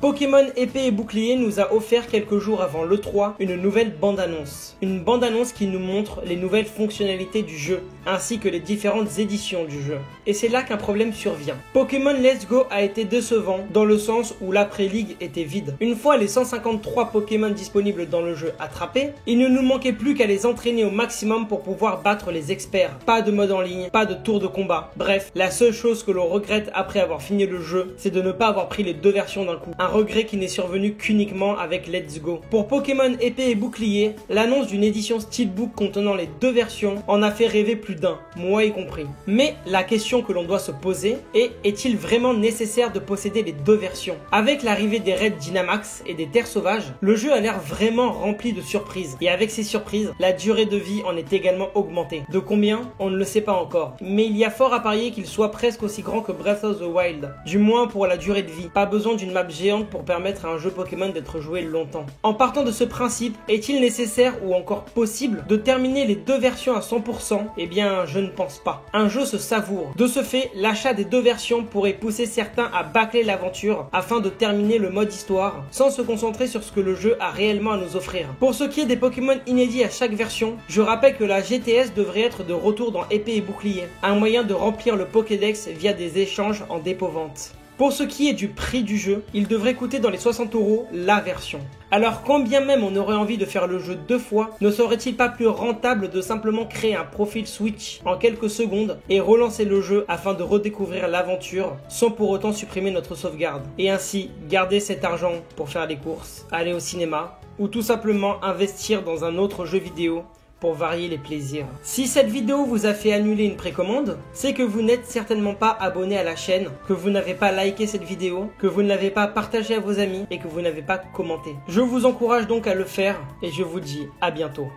Pokémon Épée et Bouclier nous a offert quelques jours avant l'E3 une nouvelle bande-annonce. Une bande-annonce qui nous montre les nouvelles fonctionnalités du jeu, ainsi que les différentes éditions du jeu. Et c'est là qu'un problème survient. Pokémon Let's Go a été décevant dans le sens où l'après-ligue était vide. Une fois les 153 Pokémon disponibles dans le jeu attrapés, il ne nous manquait plus qu'à les entraîner au maximum pour pouvoir battre les experts. Pas de mode en ligne, pas de tour de combat. Bref, la seule chose que l'on regrette après avoir fini le jeu, c'est de ne pas avoir pris les deux versions d'un coup. Un regret qui n'est survenu qu'uniquement avec Let's Go. Pour Pokémon Épée et Bouclier, l'annonce d'une édition Steelbook contenant les deux versions en a fait rêver plus d'un, moi y compris. Mais la question que l'on doit se poser est-il vraiment nécessaire de posséder les deux versions? Avec l'arrivée des raids Dynamax et des terres sauvages, le jeu a l'air vraiment rempli de surprises. Et avec ces surprises, la durée de vie en est également augmentée. De combien? On ne le sait pas encore. Mais il y a fort à parier qu'il soit presque aussi grand que Breath of the Wild. Du moins pour la durée de vie. Pas besoin d'une map géante pour permettre à un jeu Pokémon d'être joué longtemps. En partant de ce principe, est-il nécessaire ou encore possible de terminer les deux versions à 100%? Eh bien, je ne pense pas. Un jeu se savoure. De ce fait, l'achat des deux versions pourrait pousser certains à bâcler l'aventure afin de terminer le mode histoire sans se concentrer sur ce que le jeu a réellement à nous offrir. Pour ce qui est des Pokémon inédits à chaque version, je rappelle que la GTS devrait être de retour dans Épée et Bouclier, un moyen de remplir le Pokédex via des échanges en dépôt-vente. Pour ce qui est du prix du jeu, il devrait coûter dans les 60 € la version. Alors quand bien même on aurait envie de faire le jeu deux fois, ne serait-il pas plus rentable de simplement créer un profil Switch en quelques secondes et relancer le jeu afin de redécouvrir l'aventure sans pour autant supprimer notre sauvegarde, et ainsi garder cet argent pour faire les courses, aller au cinéma ou tout simplement investir dans un autre jeu vidéo pour varier les plaisirs. Si cette vidéo vous a fait annuler une précommande, c'est que vous n'êtes certainement pas abonné à la chaîne, que vous n'avez pas liké cette vidéo, que vous ne l'avez pas partagée à vos amis et que vous n'avez pas commenté. Je vous encourage donc à le faire et je vous dis à bientôt.